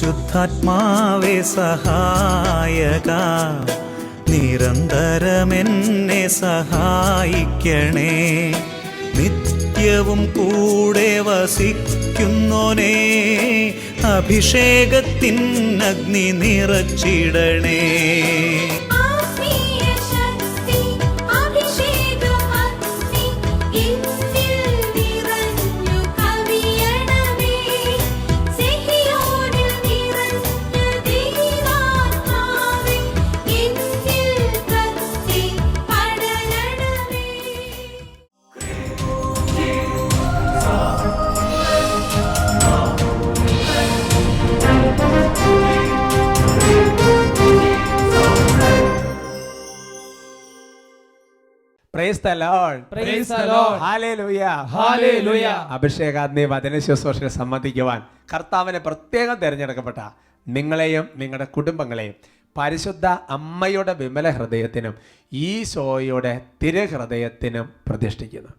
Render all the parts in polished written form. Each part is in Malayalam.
പരിശുദ്ധാത്മാവേ സഹായക, നിരന്തരമെന്നെ സഹായിക്കണേ. നിത്യവും കൂടെ വസിക്കുന്നോനേ, അഭിഷേകത്തിൻ അഗ്നി നിറച്ചിടണേ. Praise the Lord. Praise the Lord. Hallelujah. Hallelujah. അഭിഷേകാഗ്നി വചന ശുശ്രൂഷയിൽ സംബന്ധിക്കുവാൻ കർത്താവിനെ പ്രത്യേകം തിരഞ്ഞെടുക്കപ്പെട്ട നിങ്ങളെയും നിങ്ങളുടെ കുടുംബങ്ങളെയും പരിശുദ്ധ അമ്മയുടെ വിമല ഹൃദയത്തിനും ഈശോയുടെ തിരുഹൃദയത്തിനും പ്രതിഷ്ഠിക്കുന്നു.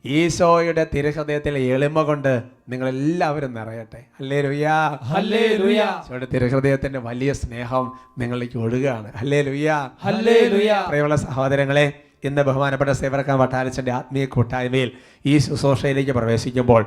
ഈശോയുടെ തിരുഹൃദയത്തിൽ എളിമ കൊണ്ട് നിങ്ങളെല്ലാവരും നിറയട്ടെ. ഹല്ലേലൂയാ. ഹല്ലേലൂയാ. ഈശോയുടെ തിരുഹൃദയത്തിന്റെ വലിയ സ്നേഹം നിങ്ങളിലേക്ക് ഒഴുകുകയാണ്. ഹല്ലേലൂയാ. ഹല്ലേലൂയാ. പ്രിയമുള്ള സഹോദരങ്ങളെ, ഇന്ന് ബഹുമാനപ്പെട്ട സേവ്യർ വട്ടാരച്ചൻ്റെ ആത്മീയ കൂട്ടായ്മയിൽ ഈ ശുശ്രൂഷയിലേക്ക് പ്രവേശിക്കുമ്പോൾ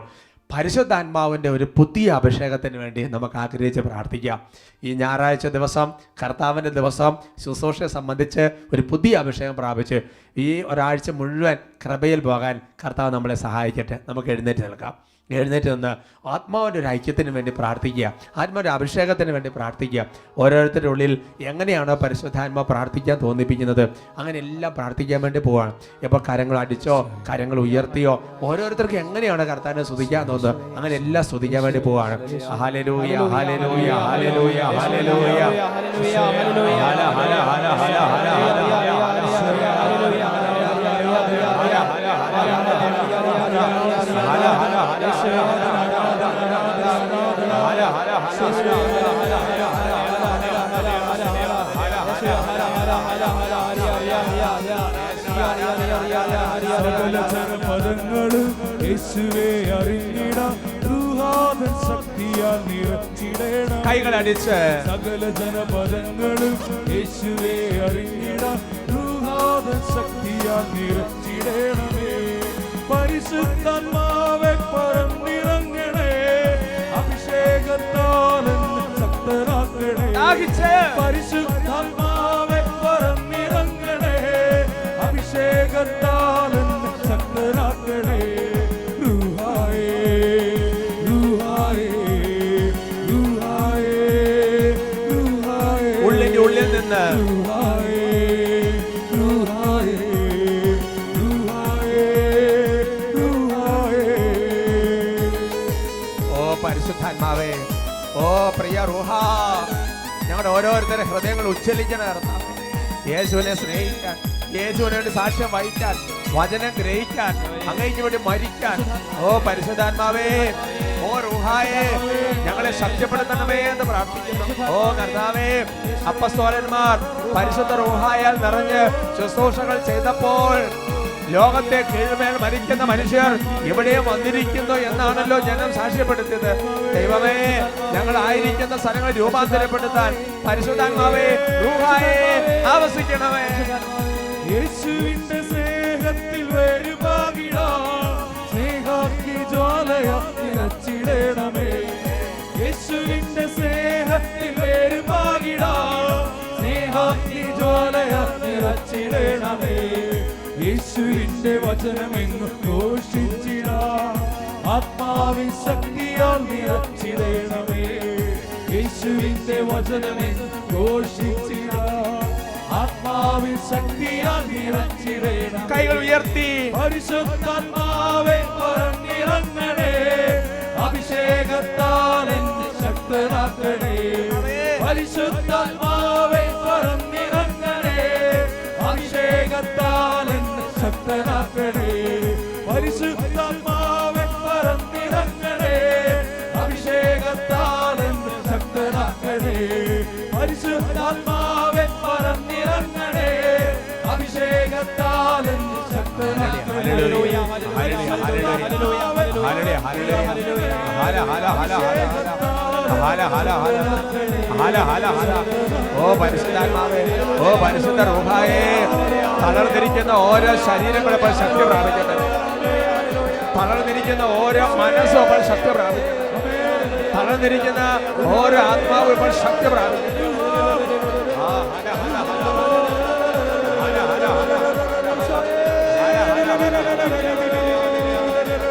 പരിശുദ്ധാത്മാവിൻ്റെ ഒരു പുതിയ അഭിഷേകത്തിന് വേണ്ടി നമുക്ക് ആഗ്രഹിച്ച് പ്രാർത്ഥിക്കാം. ഈ ഞായറാഴ്ച ദിവസം, കർത്താവിൻ്റെ ദിവസം, ശുശ്രൂഷയെ സംബന്ധിച്ച് ഒരു പുതിയ അഭിഷേകം പ്രാപിച്ച് ഈ ഒരാഴ്ച മുഴുവൻ കൃപയിൽ പോകാൻ കർത്താവ് നമ്മളെ സഹായിക്കട്ടെ. നമുക്ക് എഴുന്നേറ്റ് നിൽക്കാം. എഴുന്നേറ്റ് നിന്ന് ആത്മാവിൻ്റെ ഒരു ഐക്യത്തിന് വേണ്ടി പ്രാർത്ഥിക്കുക, ആത്മാവിൻ്റെ അഭിഷേകത്തിന് വേണ്ടി പ്രാർത്ഥിക്കുക. ഓരോരുത്തരുടെ ഉള്ളിൽ എങ്ങനെയാണോ പരിശുദ്ധാത്മാവ് പ്രാർത്ഥിക്കാൻ തോന്നിപ്പിക്കുന്നത് അങ്ങനെ എല്ലാം പ്രാർത്ഥിക്കാൻ വേണ്ടി പോവാണ്. ഇപ്പോൾ കരങ്ങൾ അടിച്ചോ കരങ്ങൾ ഉയർത്തിയോ ഓരോരുത്തർക്കും എങ്ങനെയാണ് കർത്താവിനെ സ്തുതിക്കാൻ തോന്നുന്നത് അങ്ങനെ എല്ലാം സ്തുതിക്കാൻ വേണ്ടി പോവാണ്. ഹല്ലേലൂയ, ഹല്ലേലൂയ, ഹല്ലേലൂയ, ഹല്ലേലൂയ, പദങ്ങളും യേശുവേ അറിഞ്ഞിടാം, ശക്തിയാൽ നിറച്ചിടണം. കൈകളടിച്ച് സകല ജനപദങ്ങളും യേശുവേ അറിഞ്ഞിടാം, ശക്തിയാൽ നിറച്ചിടണമേ. പരിശുദ്ധാത്മാവേ പറന്നിറങ്ങണേ, അഭിഷേകത്താൽ എന്നെ ശക്തനാക്കണേ. പരിശുദ്ധാത്മാവേ പറന്നിറങ്ങണേ, അഭിഷേകത്താൽ എന്നെ ശക്തനാക്കണേ. റുഹായേ, റുഹായേ, റുഹായേ, റുഹായേ. ഉള്ളിന്റെ ഉള്ളിൽ നിന്ന് പരിശുദ്ധാത്മാവേ, ഓ പ്രിയ റൂഹ, ഞങ്ങളുടെ ഓരോരുത്തരുടെ ഹൃദയങ്ങൾ ഉച്ചലിക്കണം. യേശുവിനെ സ്നേഹിക്കാൻ, യേശുവിന് വേണ്ടി സാക്ഷ്യം വഹിക്കാൻ, വചനം ഗ്രഹിക്കാൻ, അങ്ങേക്ക് വേണ്ടി മരിക്കാൻ. ഓ പരിശുദ്ധാത്മാവേ, ഓ റൂഹായേ, ഞങ്ങളെ ശക്തിപ്പെടുത്തണമേ എന്ന് പ്രാർത്ഥിക്കുന്നു. ഓ കർത്താവേ, അപ്പസ്തോലന്മാർ പരിശുദ്ധ റൂഹായാൽ നിറഞ്ഞ് ശുശ്രൂഷകൾ ചെയ്തപ്പോൾ ലോകത്തെ കീഴ്മേൽ മരിക്കുന്ന മനുഷ്യർ ഇവിടെയും വന്നിരിക്കുന്നു എന്നാണല്ലോ ജനം സാക്ഷ്യപ്പെടുത്തിയത്. ദൈവമേ, ഞങ്ങൾ ആയിരിക്കുന്ന സ്ഥലങ്ങൾ രൂപാന്തരപ്പെടുത്താൻ പരിശുദ്ധാത്മാവേ, റൂഹായേ ആവസിക്കണമേ. യേശുവിന്റെ സ്നേഹത്തിൽ വേരുപാകിടാം, സ്നേഹാഗ്നി ജ്വാലയാൽ നിറച്ചിടണമേ. യേശുവിന്റെ സ്നേഹത്തിൽ വേരുപാകിടാം, സ്നേഹാഗ്നി ജ്വാലയാൽ നിറച്ചിടണമേ. യേശുവിന്റെ വചനമെങ്ങും ഘോഷിച്ചിടാം, ആത്മാവിൻ ശക്തിയാൽ നിറച്ചിടണമേ. യേശുവിന്റെ വചനമെങ്ങും ഘോഷിച്ചിടാം, ആത്മാവിൻ ശക്തിയാൽ നിറച്ചിടണം. കൈകൾ ഉയർത്തി പരിശുദ്ധാത്മാവേ പറന്നിറങ്ങണേ, അഭിഷേകത്താൽ എന്നെ ശക്തനാക്കണേ. പരിശുദ്ധാത്മാവേ പറന്നിറങ്ങണേ, അഭിഷേകത്താൽ എന്നെ ശക്തനാക്കണേ. പരിശുദ്ധാത്മാവേ പറന്നിറങ്ങണേ, അഭിഷേകത്താൽ എന്നെ ശക്തനാക്കണേ. പരിശുദ്ധാത്മാവേ പറന്നിറങ്ങണേ, അഭിഷേകത്താൽ എന്നെ ശക്തനാക്കണേ. ഹല ഹല ഹല ഹല ഹല ഹല. ഓ പരിശുദ്ധാത്മാവേ, ഓ പരിശുദ്ധ റൂഹായേ, തളർന്നിരിക്കുന്ന ഓരോ ശരീരങ്ങളും ഇപ്പോൾ ശക്തി പ്രാപിക്കട്ടെ. തളർന്നിരിക്കുന്ന ഓരോ മനസ്സും ഇപ്പോൾ ശക്തി പ്രാപിക്കട്ടെ. തളർന്നിരിക്കുന്ന ഓരോ ആത്മാവും ഇപ്പോൾ ശക്തി പ്രാപിക്കട്ടെ.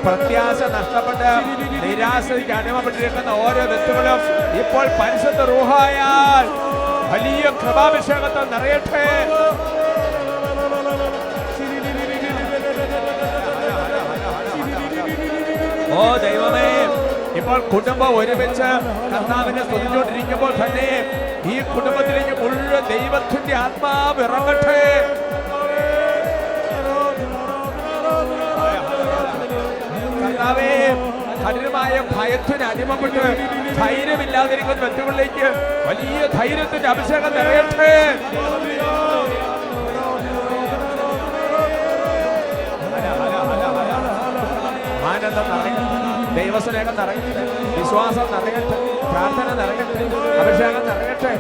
പ്രത്യാശ നഷ്ടപ്പെട്ട് നിരാശയ്ക്ക് അടിമപ്പെട്ടിരിക്കുന്ന ഓരോ വ്യക്തികളും ഇപ്പോൾ പരിശുദ്ധ റൂഹായാൽ വലിയ കൃപാഭിഷേകത്തിൽ നിറയട്ടെ. ഓ ദൈവമേ, ഇപ്പോൾ കുടുംബം ഒരുമിച്ച് കർത്താവിനെ സ്തുതിച്ചുകൊണ്ടിരിക്കുമ്പോൾ തന്നെ ഈ കുടുംബത്തിലേക്ക് മുഴുവൻ ദൈവത്തിന്റെ ആത്മാവ് ഇറങ്ങട്ടെ. കർത്താവേ, കഠിനമായ ഭയത്തിന് അടിമപ്പെട്ട് ധൈര്യമില്ലാതിരിക്കുന്ന വ്യക്തികളിലേക്ക് വലിയ ധൈര്യത്തിന്റെ അഭിഷേകം നിറയട്ടെ. ആനന്ദം നിറയട്ടെ, ദൈവസ്നേഹം നിറയട്ടെ, വിശ്വാസം നിറയട്ടെ, പ്രാർത്ഥന നിറയട്ടെ, അഭിഷേകം നിറയട്ടെ.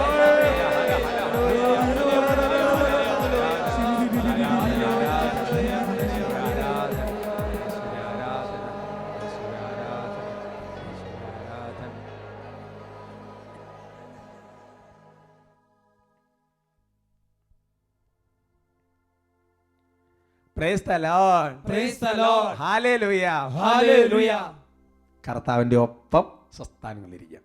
Praise the Lord. Praise the Lord. Hallelujah. Hallelujah. കർത്താവിൻ്റെ ഒപ്പം സ്വസ്ഥാനങ്ങളിരിക്കുക.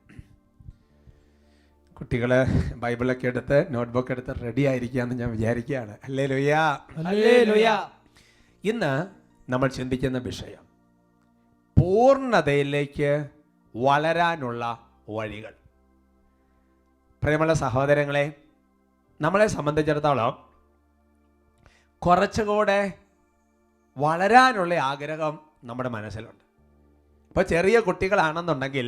കുട്ടികള് ബൈബിളൊക്കെ എടുത്ത് നോട്ട്ബുക്ക് എടുത്ത് റെഡി ആയിരിക്കുകയെന്ന് ഞാൻ വിചാരിക്കുകയാണ്. ഹല്ലേലൂയ. ഹല്ലേലൂയ. ഇന്ന് നമ്മൾ ചിന്തിക്കുന്ന വിഷയം പൂർണ്ണതയിലേക്ക് വളരാനുള്ള വഴികൾ. പ്രിയമുള്ള സഹോദരങ്ങളെ, നമ്മളെ സംബന്ധിച്ചിടത്തോളം കുറച്ചുകൂടെ വളരാനുള്ള ആഗ്രഹം നമ്മുടെ മനസ്സിലുണ്ട്. ഇപ്പോൾ ചെറിയ കുട്ടികളാണെന്നുണ്ടെങ്കിൽ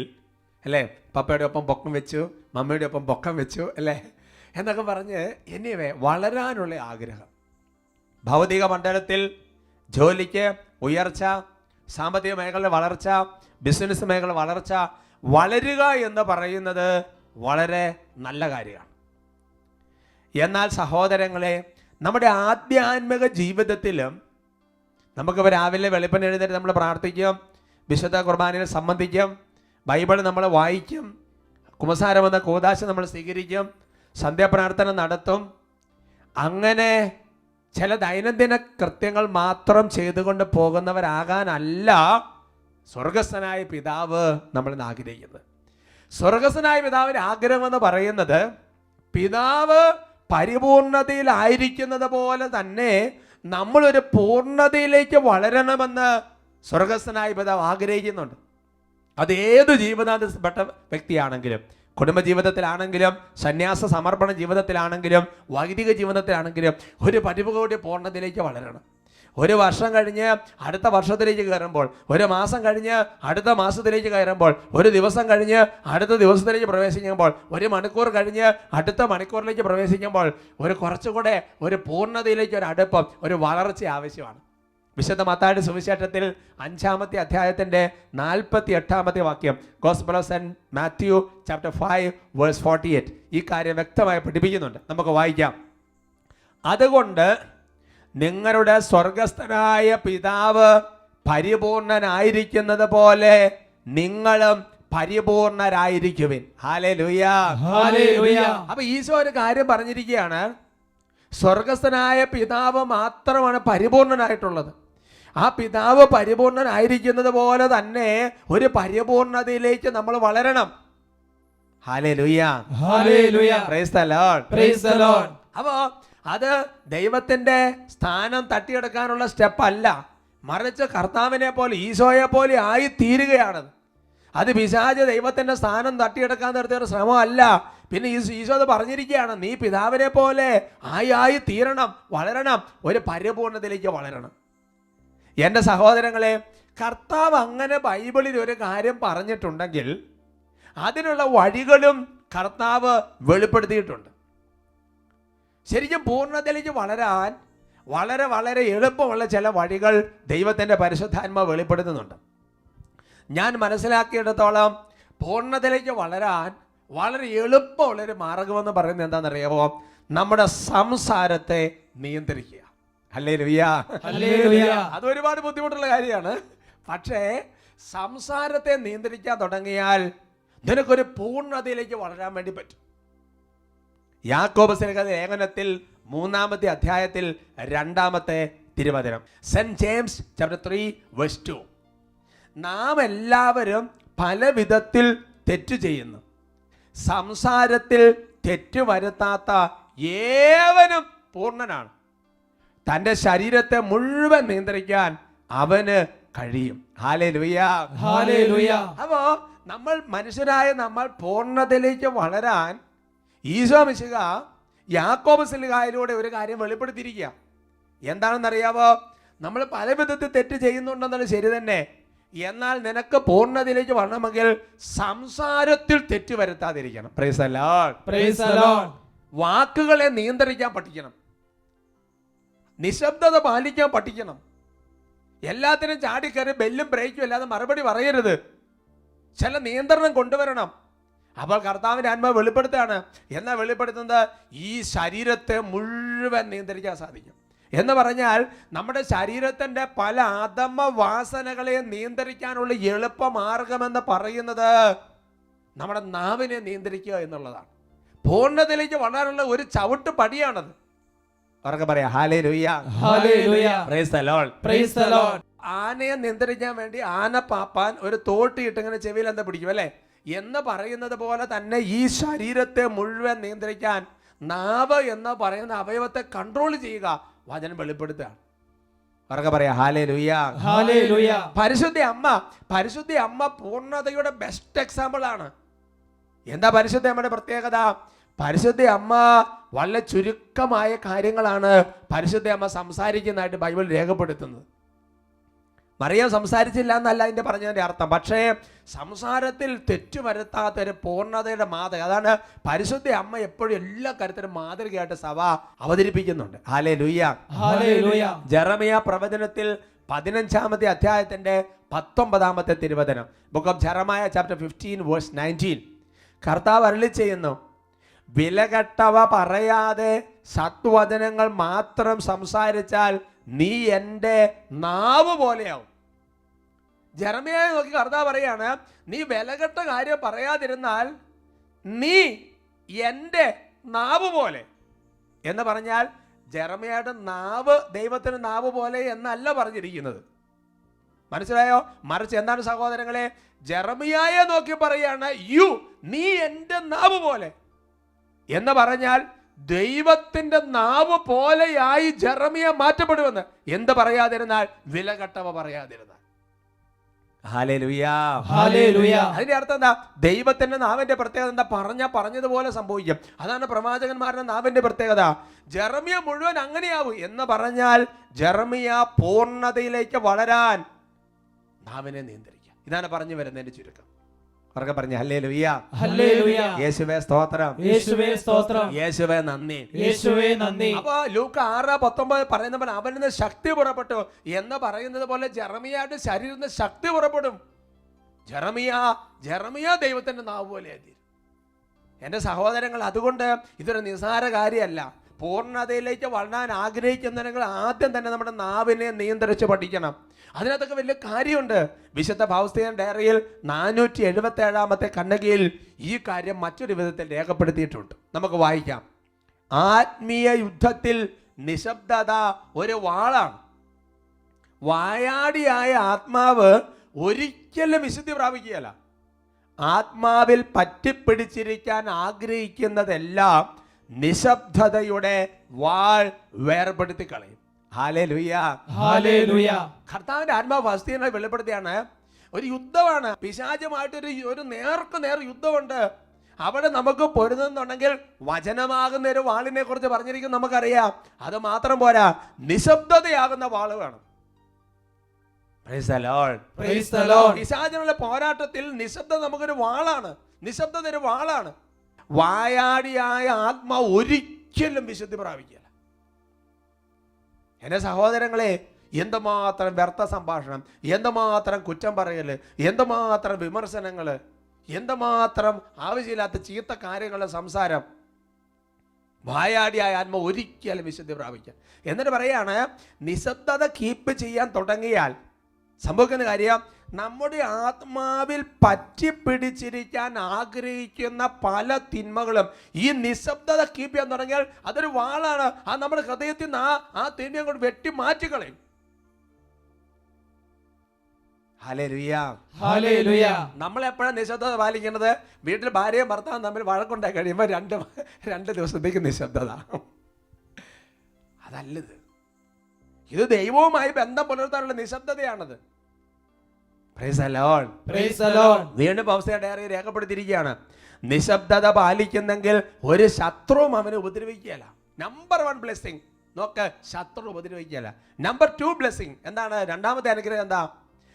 അല്ലേ, പപ്പയുടെ ഒപ്പം പൊക്കം വെച്ചു, മമ്മിയുടെ ഒപ്പം പൊക്കം വെച്ചു അല്ലേ എന്നൊക്കെ പറഞ്ഞ് എനിവേ വളരാനുള്ള ആഗ്രഹം. ഭൗതിക മണ്ഡലത്തിൽ ജോലിക്ക് ഉയർച്ച, സാമ്പത്തിക മേഖല വളർച്ച, ബിസിനസ് മേഖല വളർച്ച, വളരുക എന്ന് പറയുന്നത് വളരെ നല്ല കാര്യമാണ്. എന്നാൽ സഹോദരങ്ങളെ, നമ്മുടെ ആധ്യാത്മിക ജീവിതത്തിലും നമുക്കിപ്പോൾ രാവിലെ വെളുപ്പിന് എഴുന്നേറ്റ് നമ്മൾ പ്രാർത്ഥിക്കും, വിശുദ്ധ കുർബാനയിൽ സംബന്ധിക്കും, ബൈബിൾ നമ്മൾ വായിക്കും, കുമ്പസാരം എന്ന കൂദാശ നമ്മൾ സ്വീകരിക്കും, സന്ധ്യാപ്രാർത്ഥന നടത്തും. അങ്ങനെ ചില ദൈനംദിന കൃത്യങ്ങൾ മാത്രം ചെയ്തുകൊണ്ട് പോകുന്നവരാകാനല്ല സ്വർഗസ്ഥനായ പിതാവ് നമ്മളിന്ന് ആഗ്രഹിക്കുന്നത്. സ്വർഗസ്ഥനായ പിതാവിൻ്റെ ആഗ്രഹം എന്ന് പറയുന്നത് പിതാവ് പരിപൂർണതയിലായിരിക്കുന്നത് പോലെ തന്നെ നമ്മളൊരു പൂർണ്ണതയിലേക്ക് വളരണമെന്ന് സ്വർഗസ്ഥനായ പിതാവ് ആഗ്രഹിക്കുന്നുണ്ട്. അത് ഏത് ജീവിതപ്പെട്ട വ്യക്തിയാണെങ്കിലും, കുടുംബജീവിതത്തിലാണെങ്കിലും, സന്യാസ സമർപ്പണ ജീവിതത്തിലാണെങ്കിലും, വൈദിക ജീവിതത്തിലാണെങ്കിലും ഒരു പരിപൂർണ്ണ പൂർണ്ണതയിലേക്ക് വളരണം. ഒരു വർഷം കഴിഞ്ഞ് അടുത്ത വർഷത്തിലേക്ക് കയറുമ്പോൾ, ഒരു മാസം കഴിഞ്ഞ് അടുത്ത മാസത്തിലേക്ക് കയറുമ്പോൾ, ഒരു ദിവസം കഴിഞ്ഞ് അടുത്ത ദിവസത്തിലേക്ക് പ്രവേശിക്കുമ്പോൾ, ഒരു മണിക്കൂർ കഴിഞ്ഞ് അടുത്ത മണിക്കൂറിലേക്ക് പ്രവേശിക്കുമ്പോൾ ഒരു കുറച്ചുകൂടെ ഒരു പൂർണ്ണതയിലേക്ക് ഒരു അടുപ്പം, ഒരു വളർച്ച ആവശ്യമാണ്. വിശുദ്ധ മത്തായിയുടെ സുവിശേഷത്തിൽ 5-ാമത്തെ അധ്യായത്തിൻ്റെ 48-ാമത്തെ വാക്യം, gospel of saint Matthew chapter 5:48 ഈ കാര്യം വ്യക്തമായി പഠിപ്പിക്കുന്നുണ്ട്. നമുക്ക് വായിക്കാം. അതുകൊണ്ട് നിങ്ങളുടെ സ്വർഗസ്ഥനായ പിതാവ് പരിപൂർണനായിരിക്കുന്നത് പോലെ നിങ്ങളും പരിപൂർണരായിരിക്കുവിൻ. ഹല്ലേലൂയ. ഹല്ലേലൂയ. അപ്പൊ ഈശോ ഒരു കാര്യം പറഞ്ഞിരിക്കുകയാണ്, സ്വർഗസ്ഥനായ പിതാവ് മാത്രമാണ് പരിപൂർണനായിട്ടുള്ളത്. ആ പിതാവ് പരിപൂർണനായിരിക്കുന്നത് പോലെ തന്നെ ഒരു പരിപൂർണതയിലേക്ക് നമ്മൾ വളരണം. Hallelujah. Hallelujah. Price the Lord. Praise the Lord. അപ്പോൾ അത് ദൈവത്തിൻ്റെ സ്ഥാനം തട്ടിയെടുക്കാനുള്ള സ്റ്റെപ്പ് അല്ല, മറിച്ച് കർത്താവിനെ പോലെ ഈശോയെ പോലെ ആയി തീരുകയാണത്. അത് പിശാച് ദൈവത്തിൻ്റെ സ്ഥാനം തട്ടിയെടുക്കാൻ നടത്തിയൊരു ശ്രമം അല്ല. പിന്നെ ഈശോ അത് പറഞ്ഞിരിക്കുകയാണ്, നീ പിതാവിനെ പോലെ ആയി തീരണം, വളരണം, ഒരു പരിപൂർണതയിലേക്ക് വളരണം. എൻ്റെ സഹോദരങ്ങളെ, കർത്താവ് അങ്ങനെ ബൈബിളിൽ ഒരു കാര്യം പറഞ്ഞിട്ടുണ്ടെങ്കിൽ അതിനുള്ള വഴികളും കർത്താവ് വെളിപ്പെടുത്തിയിട്ടുണ്ട്. ശരിക്കും പൂർണ്ണതയിലേക്ക് വളരാൻ വളരെ വളരെ എളുപ്പമുള്ള ചില വഴികൾ ദൈവത്തിൻ്റെ പരിശുദ്ധാത്മാവ് വെളിപ്പെടുത്തുന്നുണ്ട്. ഞാൻ മനസ്സിലാക്കിയിടത്തോളം പൂർണ്ണതയിലേക്ക് വളരാൻ വളരെ എളുപ്പമുള്ളൊരു മാർഗമെന്ന് പറയുന്നത് എന്താണെന്നറിയാമോ? നമ്മുടെ സംസാരത്തെ നിയന്ത്രിക്കുക. ഹല്ലേലൂയ. ഹല്ലേലൂയ. അത് ഒരുപാട് ബുദ്ധിമുട്ടുള്ള കാര്യമാണ്. പക്ഷേ സംസാരത്തെ നിയന്ത്രിക്കാൻ തുടങ്ങിയാൽ നിനക്കൊരു പൂർണ്ണതയിലേക്ക് വളരാൻ വേണ്ടി പറ്റും. യാക്കോബ് ലേഖനത്തിൽ 3-ാമത്തെ അധ്യായത്തിൽ 2-ാമത്തെ തിരുവചനം, സെന്റ് ജെയിംസ് ചാപ്റ്റർ 3:2, നാം എല്ലാവരും പല വിധത്തിൽ തെറ്റു ചെയ്യുന്നു, സംസാരത്തിൽ തെറ്റു വരുത്താത്ത ഏവനും പൂർണ്ണനാണ്, തൻ്റെ ശരീരത്തെ മുഴുവൻ നിയന്ത്രിക്കാൻ അവന് കഴിയും. ഹല്ലേലൂയ. ഹല്ലേലൂയ. അപ്പോ നമ്മൾ മനുഷ്യരായ നമ്മൾ പൂർണ്ണതയിലേക്ക് വളരാൻ ഈശോ മിശിഹ യാക്കോബ് ശ്ലീഹായിലൂടെ ഒരു കാര്യം വെളിപ്പെടുത്തിയിരിക്കുക. എന്താണെന്നറിയാമോ? നമ്മൾ പല വിധത്തിൽ തെറ്റ് ചെയ്യുന്നുണ്ടെന്നുള്ളത് ശരി തന്നെ, എന്നാൽ നിനക്ക് പൂർണ്ണതയിലേക്ക് വരണമെങ്കിൽ സംസാരത്തിൽ തെറ്റ് വരുത്താതിരിക്കണം. Praise the Lord. Praise the Lord. വാക്കുകളെ നിയന്ത്രിക്കാൻ പഠിക്കണം, നിശബ്ദത പാലിക്കാൻ പഠിക്കണം, എല്ലാത്തിനും ചാടിക്കയറി ബെല്ലും ബ്രേക്കും അല്ലാതെ മറുപടി പറയരുത്. ചില നിയന്ത്രണം കൊണ്ടുവരണം. അപ്പോൾ കർത്താവിൻ്റെ ആത്മാവ് വെളിപ്പെടുത്തുകയാണ്. എന്നാൽ വെളിപ്പെടുത്തുന്നത് ഈ ശരീരത്തെ മുഴുവൻ നിയന്ത്രിക്കാൻ സാധിക്കും എന്ന് പറഞ്ഞാൽ നമ്മുടെ ശരീരത്തിൻ്റെ പല അധമ വാസനകളെ നിയന്ത്രിക്കാനുള്ള എളുപ്പമാർഗമെന്ന് പറയുന്നത് നമ്മുടെ നാവിനെ നിയന്ത്രിക്കുക എന്നുള്ളതാണ്. പൂർണ്ണതയിലേക്ക് വളരാനുള്ള ഒരു ചവിട്ട് പടിയാണത്. അവർക്ക് പറയാം hallelujah. Hallelujah. Price the Lord. Praise the Lord. ആനയെ നിയന്ത്രിക്കാൻ വേണ്ടി ആന പാപ്പാൻ ഒരു തോട്ടിയിട്ട് ഇങ്ങനെ ചെവിയിൽ എന്താ പിടിക്കും അല്ലേ എന്ന് പറയുന്നത് പോലെ തന്നെ ഈ ശരീരത്തെ മുഴുവൻ നിയന്ത്രിക്കാൻ നാവ് എന്ന് പറയുന്ന അവയവത്തെ കൺട്രോൾ ചെയ്യുക വചനം വെളിപ്പെടുത്തുകയാണ്. അവർക്ക് പറയാം ഹല്ലേലൂയ. ഹല്ലേലൂയ. പരിശുദ്ധ അമ്മ പൂർണ്ണതയുടെ ബെസ്റ്റ് എക്സാമ്പിൾ ആണ്. എന്താ പരിശുദ്ധ അമ്മയുടെ പ്രത്യേകത? പരിശുദ്ധ അമ്മ വളരെ ചുരുക്കമായ കാര്യങ്ങളാണ് പരിശുദ്ധ അമ്മ സംസാരിക്കുന്നതായിട്ട് ബൈബിൾ രേഖപ്പെടുത്തുന്നത്. മറിയം സംസാരിച്ചില്ല എന്നല്ല അതിൻ്റെ പറഞ്ഞതിൻ്റെ അർത്ഥം. പക്ഷേ സംസാരത്തിൽ തെറ്റു വരുത്താത്ത ഒരു പൂർണ്ണതയുടെ മാതൃക, അതാണ് പരിശുദ്ധ അമ്മ എപ്പോഴും എല്ലാ കാര്യത്തിലും മാതൃകയായിട്ട് സഭ അവതരിപ്പിക്കുന്നുണ്ട്. ഹല്ലേലൂയ. ഹല്ലേലൂയ. ജെറമിയ പ്രവചനത്തിൽ 15-ാമത്തെ അധ്യായത്തിൻ്റെ 19-ാമത്തെ തിരുവചനം, ബുക്ക് ഓഫ് ജെറമിയ ചാപ്റ്റർ 15:19, കർത്താവ് അരുളി ചെയ്യുന്നു, വിലകെട്ടവ പറയാതെ സത്വചനങ്ങൾ മാത്രം സംസാരിച്ചാൽ നീ എൻ്റെ നാവ് പോലെയാവും. ജെറമിയായെ നോക്കി കർത്താവ് പറയാണ്, നീ വിലകെട്ട കാര്യം പറയാതിരുന്നാൽ നീ എൻ്റെ നാവ് പോലെ എന്ന് പറഞ്ഞാൽ ജെറമിയയുടെ നാവ് ദൈവത്തിന് നാവ് പോലെ എന്നല്ല പറഞ്ഞിരിക്കുന്നത്. മനസ്സിലായോ? മറിച്ച് എന്താണ് സഹോദരങ്ങളെ? ജെറമിയായെ നോക്കി പറയാണ്, നീ എൻ്റെ നാവ് പോലെ എന്ന് പറഞ്ഞാൽ ദൈവത്തിന്റെ നാവ് പോലെയായി ജെറമിയ മാറ്റപ്പെടുമെന്ന്. എന്ത് പറയാതിരുന്നാൽ? വിലകെട്ടവ പറയാതിരുന്നാൽ. ഹല്ലേലൂയ. ഹല്ലേലൂയ. അതിന്റെ അർത്ഥം എന്താ? ദൈവത്തിന്റെ നാവിന്റെ പ്രത്യേകത എന്താ? പറഞ്ഞതുപോലെ സംഭവിക്കും. അതാണ് പ്രവാചകന്മാരുടെ നാവിന്റെ പ്രത്യേകത. ജെറമിയ മുഴുവൻ അങ്ങനെയാവും എന്ന് പറഞ്ഞാൽ ജെറമിയ പൂർണ്ണതയിലേക്ക് വളരാൻ നാവിനെ നിയന്ത്രിക്കുക. ഇതാണ് പറഞ്ഞു വരുന്നതിന്റെ ചുരുക്കം. അവർക്ക് പറഞ്ഞു ഹല്ലേലൂയ. ഹല്ലേലൂയ. യേശുവേ സ്തോത്രം. യേശുവേ സ്തോത്രം. യേശുവേ നന്ദി. യേശുവേ നന്ദി. അപ്പൊ ലൂക്ക 6:19 പറയുന്ന പോലെ അവനിൽ നിന്ന് ശക്തി പുറപ്പെട്ടു എന്ന് പറയുന്നത് പോലെ ജെറമിയയുടെ ശരീരത്തിൽ ശക്തി പുറപ്പെടും. ജെറമിയ ദൈവത്തിന്റെ നാവ് പോലെ ആയി. എൻ്റെ സഹോദരങ്ങൾ, അതുകൊണ്ട് ഇതൊരു നിസ്സാര കാര്യമല്ല. പൂർണ്ണതയിലേക്ക് വളരാൻ ആഗ്രഹിക്കുന്നവர்கள் ആദ്യം തന്നെ നമ്മുടെ നാവിനെ നിയന്ത്രിച്ച് പഠിക്കണം. അതിനകത്തൊക്കെ വലിയ കാര്യമുണ്ട്. വിശുദ്ധ ഫൗസ്തീൻ ഡയറിയിൽ 477-ാമത്തെ ഖണ്ഡികയിൽ ഈ കാര്യം മറ്റൊരു വിധത്തിൽ രേഖപ്പെടുത്തിയിട്ടുണ്ട്. നമുക്ക് വായിക്കാം. ആത്മീയ യുദ്ധത്തിൽ നിശബ്ദത ഒരു വാളാണ്. വായാടിയായ ആത്മാവ് ഒരിക്കലും വിശുദ്ധി പ്രാപിക്കുകയല്ല. ആത്മാവിൽ പറ്റിപ്പിടിച്ചിരിക്കാൻ ആഗ്രഹിക്കുന്നതെല്ലാം നിശബ്ദതയുടെ വാൾ വേർപെടുത്തി കളയും. ഹല്ലേലൂയ. ഹല്ലേലൂയ. കർത്താവിന്റെ ആത്മാവ് ഫൗസ്തീനെ വെളിപ്പെടുത്തിയാണ്. ഒരു യുദ്ധമാണ്, പിശാചുമായിട്ടൊരു ഒരു നേർ യുദ്ധമുണ്ട്. അവിടെ നമുക്ക് പൊരുന്നുണ്ടെങ്കിൽ വചനമാകുന്ന ഒരു വാളിനെ കുറിച്ച് പറഞ്ഞിരിക്കും, നമുക്കറിയാം. അത് മാത്രം പോരാ, നിശബ്ദതയാകുന്ന വാള് വേണം. Praise the Lord. Praise the Lord. പിശാചിനുള്ള പോരാട്ടത്തിൽ നിശബ്ദത നമുക്കൊരു വാളാണ്. നിശബ്ദത ഒരു വാളാണ്. വായാടിയായ ആത്മാവ് ഒരിക്കലും വിശുദ്ധി പ്രാപിക്കില്ല. എൻ്റെ സഹോദരങ്ങളെ, എന്തുമാത്രം വ്യർത്ഥ സംഭാഷണം, എന്തുമാത്രം കുറ്റം പറയൽ, എന്തുമാത്രം വിമർശനങ്ങൾ, എന്തുമാത്രം ആവശ്യമില്ലാത്ത ചീത്ത കാര്യങ്ങളുടെ സംസാരം. വായാടിയായ ആത്മ ഒരിക്കലും വിശുദ്ധി പ്രാപിക്കാം. എന്നിട്ട് പറയാണ്, നിശബ്ദത കീപ്പ് ചെയ്യാൻ തുടങ്ങിയാൽ സംഭവിക്കുന്ന കാര്യം, നമ്മുടെ ആത്മാവിൽ പറ്റിപ്പിടിച്ചിരിക്കാൻ ആഗ്രഹിക്കുന്ന പല തിന്മകളും ഈ നിശബ്ദത കീപ്പ് ചെയ്യാൻ തുടങ്ങിയാൽ അതൊരു വാളാണ്. അത് നമ്മുടെ ഹൃദയത്തിൽ നിന്ന് ആ തിന്മ കൊണ്ട് വെട്ടി മാറ്റിക്കളയും. നമ്മളെപ്പോഴാണ് നിശബ്ദത പാലിക്കുന്നത്? വീട്ടിൽ ഭാര്യയും ഭർത്താവും തമ്മിൽ വഴക്കുണ്ടായി കഴിയുമ്പോൾ രണ്ട് ദിവസത്തേക്ക് നിശബ്ദത. അതല്ലത്, ഇത് ദൈവവുമായി ബന്ധം പുലർത്താനുള്ള നിശബ്ദതയാണത്. വീണ്ടും പൗസ്തയ ഡയറി രേഖപ്പെടുത്തിയിരിക്കുകയാണ്, നിശബ്ദത പാലിക്കുന്നെങ്കിൽ ഒരു ശത്രുവും അവനെ ഉപദ്രവിക്കുകയല്ല. നമ്പർ 1 ബ്ലെസ്സിങ് നോക്ക്, ശത്രു ഉപദ്രവിക്കുകയല്ല. നമ്പർ 2 ബ്ലെസ്സിങ് എന്താണ്? രണ്ടാമത്തെ അനുഗ്രഹം എന്താ?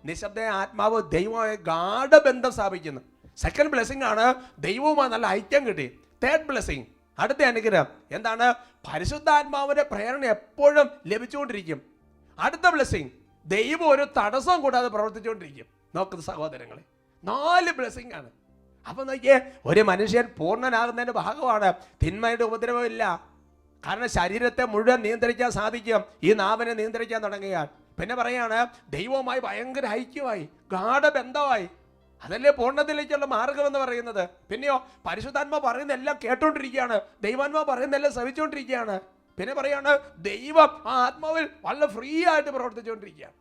നിശബ്ദ ആത്മാവ് ദൈവവുമായി ഗാഢബന്ധം സ്ഥാപിക്കുന്നു. സെക്കൻഡ് ബ്ലെസ്സിങ് ആണ്, ദൈവവുമായി നല്ല ഐക്യം കിട്ടി. തേർഡ് ബ്ലെസ്സിങ്, അടുത്ത അനുഗ്രഹം എന്താണ്? പരിശുദ്ധാത്മാവിന്റെ പ്രേരണ എപ്പോഴും ലഭിച്ചുകൊണ്ടിരിക്കും. അടുത്ത ബ്ലെസ്സിങ്, ദൈവം ഒരു തടസ്സം കൂടാതെ പ്രവർത്തിച്ചുകൊണ്ടിരിക്കും. നോക്കുന്ന സഹോദരങ്ങളെ, 4 ബ്ലെസ്സിങ് ആണ്. അപ്പൊ നോക്കിയേ, ഒരു മനുഷ്യൻ പൂർണ്ണനാകുന്നതിന്റെ ഭാഗമാണ് തിന്മയുടെ ഉപദ്രവമില്ല. കാരണം ശരീരത്തെ മുഴുവൻ നിയന്ത്രിക്കാൻ സാധിക്കും ഈ നാവിനെ നിയന്ത്രിക്കാൻ തുടങ്ങിയാൽ. പിന്നെ പറയാണ്, ദൈവവുമായി ഭയങ്കര ഐക്യമായി, ഗാഢബന്ധമായി. അതല്ലേ പൂർണ്ണതയിലേക്കുള്ള മാർഗം എന്ന് പറയുന്നത്. പിന്നെയോ, പരിശുദ്ധാത്മ പറയുന്ന എല്ലാം കേട്ടോണ്ടിരിക്കുകയാണ്, ദൈവാത്മാ പറയുന്ന എല്ലാം ശ്രവിച്ചുകൊണ്ടിരിക്കുകയാണ്. പിന്നെ പറയാണ്, ദൈവം ആ ആത്മാവിൽ വളരെ ഫ്രീ ആയിട്ട് പ്രവർത്തിച്ചുകൊണ്ടിരിക്കുകയാണ്.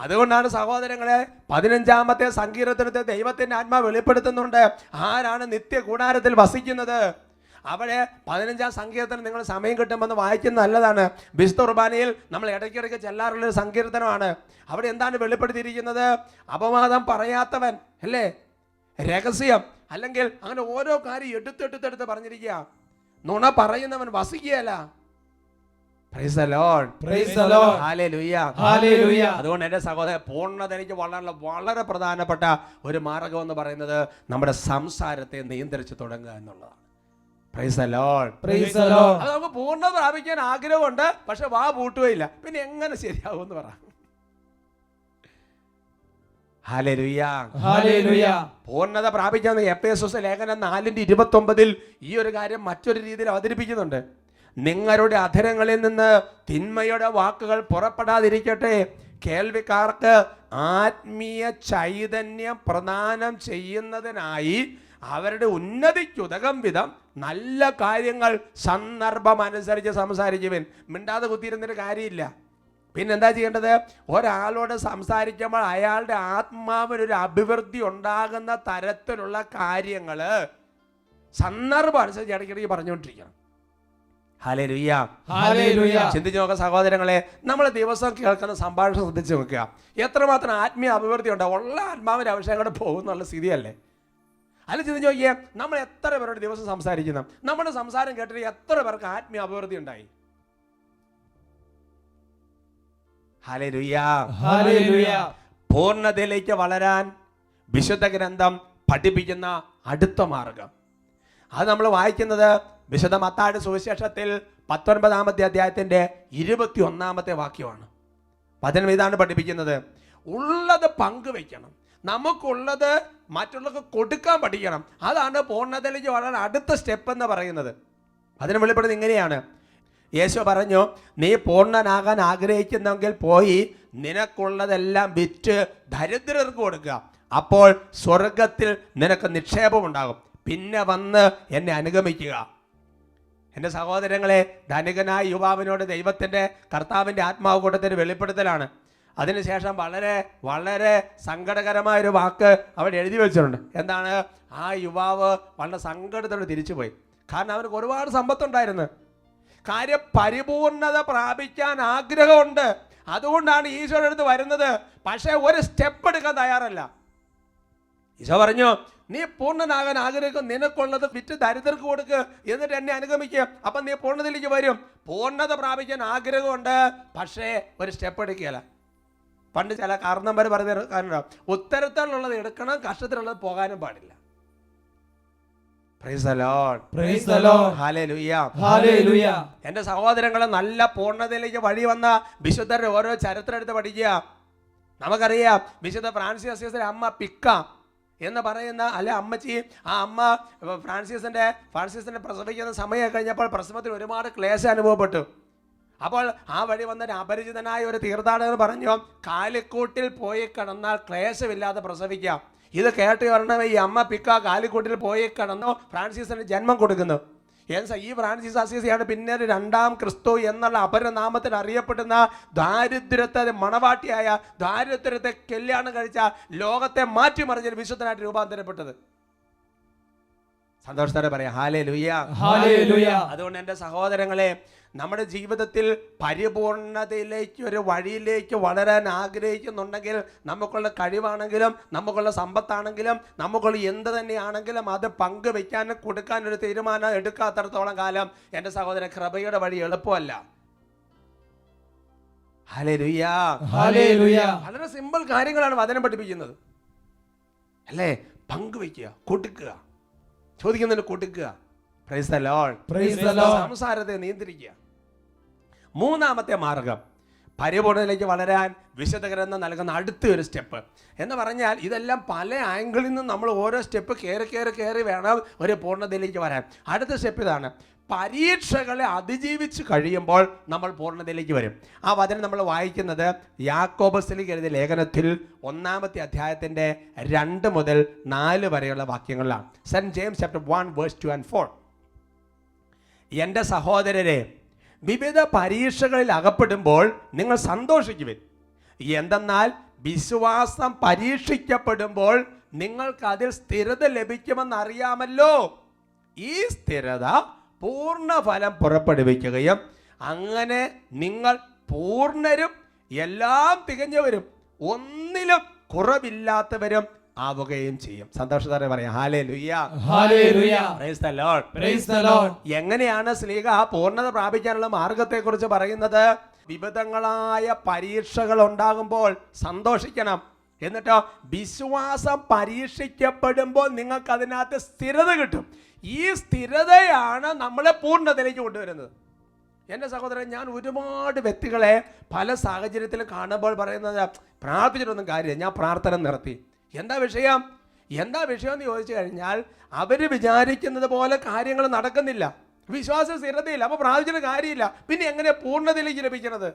അതുകൊണ്ടാണ് സഹോദരങ്ങളെ, 15-ാമത്തെ സങ്കീർത്തനത്തെ ദൈവത്തിന്റെ ആത്മാവ് വെളിപ്പെടുത്തുന്നുണ്ട്. ആരാണ് നിത്യ കൂടാരത്തിൽ വസിക്കുന്നത്? അവിടെ 15-ാം സങ്കീർത്തനം നിങ്ങൾ സമയം കിട്ടുമെന്ന് വായിക്കുന്നത് നല്ലതാണ്. വിശുദ്ധ കുർബാനയിൽ നമ്മൾ ഇടയ്ക്കിടയ്ക്ക് ചെല്ലാറുള്ളൊരു സങ്കീർത്തനമാണ്. അവിടെ എന്താണ് വെളിപ്പെടുത്തിയിരിക്കുന്നത്? അപവാദം പറയാത്തവൻ, അല്ലേ, രഹസ്യം, അല്ലെങ്കിൽ അങ്ങനെ ഓരോ കാര്യം എടുത്തെടുത്തെടുത്ത് പറഞ്ഞിരിക്കുക. നുണ പറയുന്നവൻ വസിക്കുകയല്ല. അതുകൊണ്ട് എൻ്റെ സഹോദരൻ, പൂർണ്ണത എനിക്ക് വളരെ പ്രധാനപ്പെട്ട ഒരു മാർഗം എന്ന് പറയുന്നത് നമ്മുടെ സംസാരത്തെ നിയന്ത്രിച്ച് തുടങ്ങുക എന്നുള്ളതാണ്. അത് നമുക്ക് പൂർണ്ണത പ്രാപിക്കാൻ ആഗ്രഹമുണ്ട്, പക്ഷെ വാ പൂട്ടുകയില്ല. പിന്നെ എങ്ങനെ ശരിയാവും എന്ന് പറ. പൂർണ്ണത പ്രാപിക്കാൻ എഫേസസ് ലേഖനം 4:29 ഈ ഒരു കാര്യം മറ്റൊരു രീതിയിൽ അവതരിപ്പിക്കുന്നുണ്ട്. നിങ്ങളുടെ അധരങ്ങളിൽ നിന്ന് തിന്മയുടെ വാക്കുകൾ പുറപ്പെടാതിരിക്കട്ടെ, കേൾവിക്കാർക്ക് ആത്മീയ ചൈതന്യം പ്രദാനം ചെയ്യുന്നതിനായി അവരുടെ ഉന്നതിക്കുതകം വിധം നല്ല കാര്യങ്ങൾ സന്ദർഭം അനുസരിച്ച് സംസാരിക്കുവിൻ. മിണ്ടാതെ കുത്തിയിരുന്നൊരു കാര്യമില്ല. പിന്നെന്താ ചെയ്യേണ്ടത്? ഒരാളോട് സംസാരിക്കുമ്പോൾ അയാളുടെ ആത്മാവിനൊരു അഭിവൃദ്ധി ഉണ്ടാകുന്ന തരത്തിലുള്ള കാര്യങ്ങൾ സന്ദർഭം അനുസരിച്ച് ഇടയ്ക്കിടയ്ക്ക് പറഞ്ഞുകൊണ്ടിരിക്കണം. ചിന്തിച്ചു നോക്കുക സഹോദരങ്ങളെ, നമ്മൾ ദിവസം കേൾക്കുന്ന സംഭാഷണം ശ്രദ്ധിച്ച് നോക്കുക. എത്രമാത്രം ആത്മീയ അഭിവൃദ്ധി ഉണ്ടാവും? ഉള്ള ആത്മാവിന്റെ അഭിഷേകം കൂടെ പോകുന്നുള്ള സ്ഥിതിയല്ലേ? അല്ല, ചിന്തിച്ച് നോക്കിയേ, നമ്മൾ എത്ര പേരോട് ദിവസം സംസാരിക്കുന്നു? നമ്മുടെ സംസാരം കേട്ടിട്ട് എത്ര പേർക്ക് ആത്മീയ അഭിവൃദ്ധി ഉണ്ടായി? പൂർണ്ണതയിലേക്ക് വളരാൻ വിശുദ്ധ ഗ്രന്ഥം പഠിപ്പിക്കുന്ന അടുത്ത മാർഗം, അത് നമ്മൾ വായിക്കുന്നത് വിശുദ്ധ മത്തായിയുടെ സുവിശേഷത്തിൽ 19-ാമത്തെ അധ്യായത്തിന്റെ 21-ാമത്തെ വാക്യമാണ്. വചനം ഇതാണ് പഠിപ്പിക്കുന്നത്: ഉള്ളത് പങ്കുവയ്ക്കണം, നമുക്കുള്ളത് മറ്റുള്ളവർക്ക് കൊടുക്കാൻ പഠിക്കണം. അതാണ് പൂർണ്ണതയിലേക്ക് വളരെ അടുത്ത സ്റ്റെപ്പ് എന്ന് പറയുന്നത്. അതിന് വെളിപ്പെടുന്നത് ഇങ്ങനെയാണ്. യേശു പറഞ്ഞു, നീ പൂർണ്ണനാകാൻ ആഗ്രഹിക്കുന്നെങ്കിൽ പോയി നിനക്കുള്ളതെല്ലാം വിറ്റ് ദരിദ്രർക്ക് കൊടുക്കുക, അപ്പോൾ സ്വർഗത്തിൽ നിനക്ക് നിക്ഷേപമുണ്ടാകും, പിന്നെ വന്ന് എന്നെ അനുഗമിക്കുക. എൻ്റെ സഹോദരങ്ങളെ, ധനികനായ യുവാവിനോട് ദൈവത്തിൻ്റെ കർത്താവിൻ്റെ ആത്മാവ് കൊടുത്തൊരു വെളിപ്പെടുത്തലാണ്. അതിനുശേഷം വളരെ വളരെ സങ്കടകരമായൊരു വാക്ക് അവിടെ എഴുതി വെച്ചിട്ടുണ്ട്. എന്താണ്? ആ യുവാവ് വളരെ സങ്കടത്തോടെ തിരിച്ചുപോയി. കാരണം അവർക്ക് ഒരുപാട് സമ്പത്തുണ്ടായിരുന്നു. കാര്യം പരിപൂർണത പ്രാപിക്കാൻ ആഗ്രഹമുണ്ട്. അതുകൊണ്ടാണ് ഈശോയുടെ അടുത്ത് വരുന്നത്. പക്ഷേ ഒരു സ്റ്റെപ്പ് എടുക്കാൻ തയ്യാറല്ല. ഈശോ പറഞ്ഞു, നീ പൂർണ്ണനാകാൻ ആഗ്രഹിക്കും, നിനക്കുള്ളത് വിറ്റ് ദരിദ്രർക്ക് കൊടുക്കുക, എന്നിട്ട് എന്നെ അനുഗമിക്കുക, അപ്പം നീ പൂർണ്ണതയിലേക്ക് വരും. പൂർണ്ണത പ്രാപിക്കാൻ ആഗ്രഹമുണ്ട്, പക്ഷേ ഒരു സ്റ്റെപ്പ് എടുക്കുകയല്ല. പണ്ട് ചില കാരണന്മാർ പറഞ്ഞ കാരണം, ഉത്തരത്തിലുള്ളത് എടുക്കണം, കഷ്ടത്തിലുള്ളത് പോകാനും പാടില്ല. എന്റെ സഹോദരങ്ങളെ, നല്ല പൂർണ്ണതയിലേക്ക് വഴി വന്ന വിശുദ്ധരുടെ ഓരോ ചരിത്രം എടുത്ത് പഠിക്കുക. നമുക്കറിയാം വിശുദ്ധ ഫ്രാൻസിസ് അസീസിന്റെ അമ്മ പിക്ക എന്ന് പറയുന്ന അല്ലെ അമ്മച്ചി, ആ അമ്മ ഫ്രാൻസിസിന്റെ പ്രസവിക്കുന്ന സമയം കഴിഞ്ഞപ്പോൾ പ്രസവത്തിൽ ഒരുപാട് ക്ലേശം അനുഭവപ്പെട്ടു. അപ്പോൾ ആ വഴി വന്നൊരു അപരിചിതനായ ഒരു തീർത്ഥാടകർ പറഞ്ഞു, കാലിക്കൂട്ടിൽ പോയി കിടന്നാൽ ക്ലേശമില്ലാതെ പ്രസവിക്കാം. ഇത് കേട്ട് പറഞ്ഞ ഈ അമ്മ പിക്ക കാലിക്കൂട്ടിൽ പോയി കിടന്നു ഫ്രാൻസിസിന് ജന്മം കൊടുക്കുന്നു. ഈ ഫ്രാൻസിസ് അസീസിയാണ് പിന്നീട് രണ്ടാം ക്രിസ്തു എന്നുള്ള അപരനാമത്തിൽ അറിയപ്പെടുന്ന ദാരിദ്ര്യത്തെ മണവാട്ടിയായ, ദാരിദ്ര്യത്തെ കല്യാണം കഴിച്ച, ലോകത്തെ മാറ്റിമറിഞ്ഞ വിശുദ്ധനായിട്ട് രൂപാന്തരപ്പെട്ടത്. സന്തോഷത്തോടെ പറയാം ഹല്ലേലൂയ, ഹല്ലേലൂയ. അതുകൊണ്ട് എൻ്റെ സഹോദരങ്ങളെ, നമ്മുടെ ജീവിതത്തിൽ പരിപൂർണതയിലേക്ക്, ഒരു വഴിയിലേക്ക് വളരാൻ ആഗ്രഹിക്കുന്നുണ്ടെങ്കിൽ, നമുക്കുള്ള കഴിവാണെങ്കിലും നമുക്കുള്ള സമ്പത്താണെങ്കിലും നമുക്കുള്ള എന്ത് തന്നെയാണെങ്കിലും അത് പങ്കുവെക്കാനും കൊടുക്കാനും ഒരു തീരുമാനം എടുക്കാത്തടത്തോളം കാലം എൻ്റെ സഹോദരൻ, കൃപയുടെ വഴി എളുപ്പമല്ല. Hallelujah, hallelujah. വളരെ സിമ്പിൾ കാര്യങ്ങളാണ് വചനം പഠിപ്പിക്കുന്നത് അല്ലേ? പങ്കുവെക്കുക, കൊടുക്കുക, ചോദിക്കുന്നതിന് കൊടുക്കുക. Praise the Lord, praise the Lord. സംസാരത്തെ നിയന്ത്രിക്കുക. മൂന്നാമത്തെ മാർഗം, പരിപൂർണതയിലേക്ക് വളരാൻ വിശുദ്ധ ഗ്രന്ഥം നൽകുന്ന അടുത്ത ഒരു സ്റ്റെപ്പ് എന്ന് പറഞ്ഞാൽ, ഇതെല്ലാം പല ആംഗിളിൽ നിന്നും നമ്മൾ ഓരോ സ്റ്റെപ്പ് കയറി വേണം ഒരു പൂർണ്ണതയിലേക്ക് വരാൻ. അടുത്ത സ്റ്റെപ്പ് ഇതാണ്, പരീക്ഷകളെ അതിജീവിച്ച് കഴിയുമ്പോൾ നമ്മൾ പൂർണ്ണതയിലേക്ക് വരും. ആ വചനം നമ്മൾ വായിക്കുന്നത് യാക്കോബസിലേക്ക് എഴുതിയ ലേഖനത്തിൽ 1-ാമത്തെ അധ്യായത്തിൻ്റെ 2 മുതൽ 4 വരെയുള്ള വാക്യങ്ങളിലാണ്. Saint James chapter 1 verse 2 and 4. എൻ്റെ സഹോദരരെ, വിവിധ പരീക്ഷകളിൽ അകപ്പെടുമ്പോൾ നിങ്ങൾ സന്തോഷിക്കുവിൻ. എന്തെന്നാൽ വിശ്വാസം പരീക്ഷിക്കപ്പെടുമ്പോൾ നിങ്ങൾക്ക് അതിൽ സ്ഥിരത ലഭിക്കുമെന്നറിയാമല്ലോ. ഈ സ്ഥിരത പൂർണ്ണ ഫലം പുറപ്പെടുവിക്കുകയും അങ്ങനെ നിങ്ങൾ പൂർണ്ണരും എല്ലാം തികഞ്ഞവരും ഒന്നിലും കുറവില്ലാത്തവരും ആവുകയും ചെയ്യും. സന്തോഷത്തോടെ പറയാം hallelujah, hallelujah. Price the Lord, praise the Lord. എങ്ങനെയാണ് ശ്ലീഹ പൂർണ്ണത പ്രാപിക്കാനുള്ള മാർഗത്തെക്കുറിച്ച് പറയുന്നത്? വിവിധങ്ങളായ പരീക്ഷകൾ ഉണ്ടാകുമ്പോൾ സന്തോഷിക്കണം. എന്നിട്ടോ വിശ്വാസം പരീക്ഷിക്കപ്പെടുമ്പോൾ നിങ്ങൾക്ക് അതിനകത്ത് സ്ഥിരത കിട്ടും. ഈ സ്ഥിരതയാണ് നമ്മളെ പൂർണ്ണതയിലേക്ക് കൊണ്ടുവരുന്നത്. എൻ്റെ സഹോദരൻ, ഞാൻ ഒരുപാട് വ്യക്തികളെ പല സാഹചര്യത്തിലും കാണുമ്പോൾ പറയുന്നത്, പ്രാർത്ഥിച്ചിട്ടൊന്നും കാര്യമില്ല, ഞാൻ പ്രാർത്ഥന നിർത്തി. എന്താ വിഷയം എന്ന് ചോദിച്ചു കഴിഞ്ഞാൽ, അവർ വിചാരിക്കുന്നത് പോലെ കാര്യങ്ങൾ നടക്കുന്നില്ല, വിശ്വാസ സ്ഥിരതയില്ല. അപ്പോൾ പ്രാർത്ഥിച്ചിട്ട് കാര്യമില്ല. പിന്നെ എങ്ങനെ പൂർണ്ണതയിലേക്ക് ലഭിക്കുന്നത്?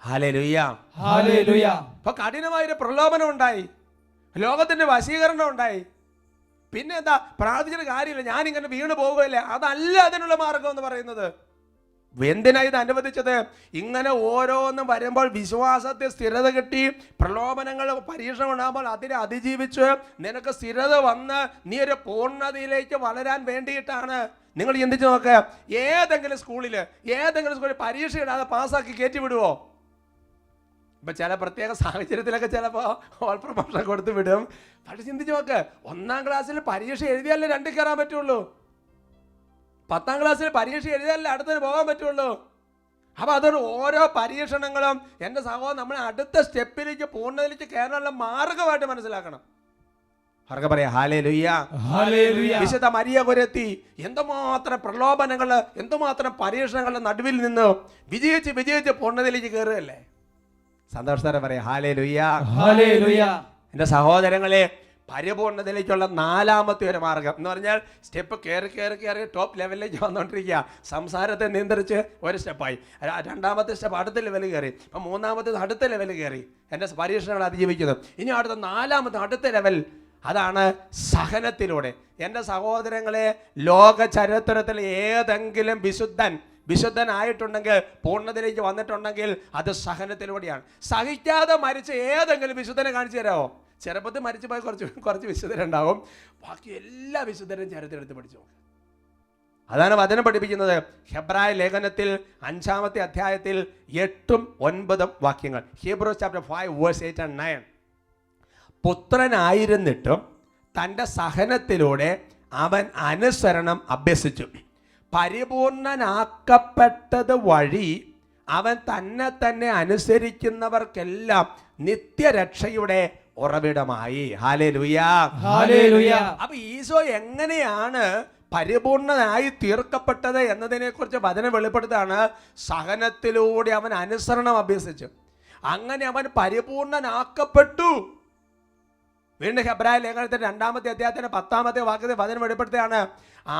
Hallelujah, hallelujah. അപ്പൊ കഠിനമായൊരു പ്രലോഭനം ഉണ്ടായി, ലോകത്തിന്റെ വശീകരണം ഉണ്ടായി. പിന്നെ എന്താ, പ്രാർത്ഥിച്ചിട്ട് കാര്യമില്ല, ഞാനിങ്ങനെ വീണ് പോകുകയല്ലേ. അതല്ല അതിനുള്ള മാർഗം എന്ന് പറയുന്നത്. എന്തിനാ ഇത് അനുവദിച്ചത്? ഇങ്ങനെ ഓരോന്നും വരുമ്പോൾ വിശ്വാസത്തിൽ സ്ഥിരത കിട്ടി, പ്രലോഭനങ്ങൾ പരീക്ഷണം ഉണ്ടാകുമ്പോൾ അതിനെ അതിജീവിച്ച് നിനക്ക് സ്ഥിരത വന്ന് നീ ഒരു പൂർണ്ണതയിലേക്ക് വളരാൻ വേണ്ടിയിട്ടാണ്. നിങ്ങൾ ചിന്തിച്ച് നോക്ക്, ഏതെങ്കിലും സ്കൂളിൽ പരീക്ഷ ഇടാതെ പാസ്സാക്കി കയറ്റി വിടുവോ? ഇപ്പം ചില പ്രത്യേക സാഹചര്യത്തിലൊക്കെ ചിലപ്പോൾ ഓൾ പ്രൊമോഷൻ കൊടുത്ത് വിടും. പക്ഷെ ചിന്തിച്ച് നോക്ക്, 1-ാം ക്ലാസ്സിൽ പരീക്ഷ എഴുതിയാലേ 2 കയറാൻ പറ്റുള്ളൂ. 10-ാം ക്ലാസ്സിൽ പരീക്ഷ എഴുതിയാലേ അടുത്തതിന് പോകാൻ പറ്റുള്ളൂ. അപ്പോൾ അതൊരു ഓരോ പരീക്ഷണങ്ങളും എൻ്റെ സഹോദരൻ നമ്മളെ അടുത്ത സ്റ്റെപ്പിലേക്ക്, പൂർണ്ണതയിലേക്ക് കയറാനുള്ള മാർഗമായിട്ട് മനസ്സിലാക്കണം. അവർക്ക് പറയാം ഹല്ലേലൂയ, ഹല്ലേലൂയ. വിശുദ്ധ മരിയ കുര്യത്തി എന്തുമാത്രം പ്രലോഭനങ്ങൾ, എന്തുമാത്രം പരീക്ഷണങ്ങളുടെ നടുവിൽ നിന്ന് വിജയിച്ച് പൂർണ്ണതയിലേക്ക് കയറുകയല്ലേ. സന്തോഷത്തോടെ പറയാം ഹല്ലേലൂയ, ഹല്ലേലൂയ. എൻ്റെ സഹോദരങ്ങളെ, പരിപൂർണ്ണതയിലേക്കുള്ള 4-ാമത്തെ ഒരു മാർഗം എന്ന് പറഞ്ഞാൽ, സ്റ്റെപ്പ് കയറി ടോപ്പ് ലെവലിലേക്ക് വന്നുകൊണ്ടിരിക്കുക. സംസാരത്തെ നിയന്ത്രിച്ച് ഒരു സ്റ്റെപ്പായി, 2-ാമത്തെ സ്റ്റെപ്പ് അടുത്ത ലെവലിൽ കയറി, അപ്പം 3-ാമത്തേത് അടുത്ത ലെവലിൽ കയറി, എൻ്റെ പരീക്ഷണങ്ങൾ അതിജീവിക്കുന്നു. ഇനി അടുത്ത 4-ാമത്തെ അടുത്ത ലെവൽ, അതാണ് സഹനത്തിലൂടെ. എൻ്റെ സഹോദരങ്ങളെ, ലോക ചരിത്രത്തിൽ ഏതെങ്കിലും വിശുദ്ധനായിട്ടുണ്ടെങ്കിൽ, പൂർണ്ണതയിലേക്ക് വന്നിട്ടുണ്ടെങ്കിൽ അത് സഹനത്തിലൂടെയാണ്. സഹിക്കാതെ മരിച്ച ഏതെങ്കിലും വിശുദ്ധനെ കാണിച്ചു തരാമോ? ചെറുപ്പത്തിൽ മരിച്ചു പോയ കുറച്ച് വിശുദ്ധരുണ്ടാവും, ബാക്കി എല്ലാ വിശുദ്ധരും ചരിത്രത്തിൽ പഠിച്ചു. അതാണ് വചനം പഠിപ്പിക്കുന്നത്. ഹെബ്രായ ലേഖനത്തിൽ 5-ാമത്തെ അധ്യായത്തിൽ 8ഉം 9ഉം വാക്യങ്ങൾ. Hebrews chapter 5 verse 8 and 9. പുത്രനായിരുന്നിട്ടും തൻ്റെ സഹനത്തിലൂടെ അവൻ അനുസരണം അഭ്യസിച്ചു. പരിപൂർണനാക്കപ്പെട്ടത് വഴി അവൻ തന്നെ അനുസരിക്കുന്നവർക്കെല്ലാം നിത്യരക്ഷയുടെ ഉറവിടമായി. Hallelujah, hallelujah. അപ്പൊ ഈശോ എങ്ങനെയാണ് പരിപൂർണനായി തീർക്കപ്പെട്ടത് എന്നതിനെ കുറിച്ച് വചനം വെളിപ്പെടുത്താണ്. സഹനത്തിലൂടെ അവൻ അനുസരണം അഭ്യസിച്ചു. അങ്ങനെ അവൻ പരിപൂർണനാക്കപ്പെട്ടു. വീണ്ടും ഹെബ്രായ ലേഖനത്തിന്റെ 2-ാമത്തെ അധ്യായത്തിന്റെ 10-ാമത്തെ വാക്യത്തിൽ വചനം വെളിപ്പെടുത്തുകയാണ്,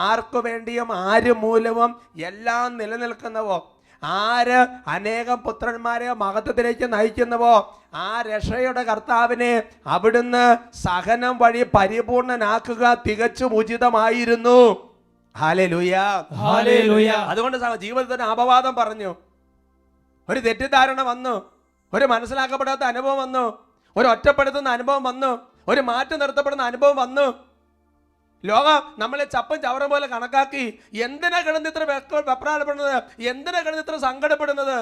ആർക്കു വേണ്ടിയും ആര് മൂലവും എല്ലാം നിലനിൽക്കുന്നവോ, ആര് അനേകം പുത്രന്മാരെ മഹത്വത്തിലേക്ക് നയിക്കുന്നുവോ, ആ രക്ഷയുടെ കർത്താവിനെ അവിടുന്ന് സഹനം വഴി പരിപൂർണനാക്കുക തികച്ചും ഉചിതമായിരുന്നു. Hallelujah, hallelujah. അതുകൊണ്ട് ജീവിതത്തിന് അപവാദം പറഞ്ഞു, ഒരു തെറ്റിദ്ധാരണ വന്നു, ഒരു മനസ്സിലാക്കപ്പെടാത്ത അനുഭവം വന്നു, ഒരു ഒറ്റപ്പെടുത്തുന്ന അനുഭവം വന്നു, ഒരു മാറ്റി നിർത്തപ്പെടുന്ന അനുഭവം വന്നു. ലോകം നമ്മളെ ചപ്പും ചവറും പോലെ കണക്കാക്കി. എന്തിനാ കിടന്ന് ഇത്ര വെപ്രാളപ്പെടുന്നത്? എന്തിനാ കിടന്ന് ഇത്ര സങ്കടപ്പെടുന്നത്?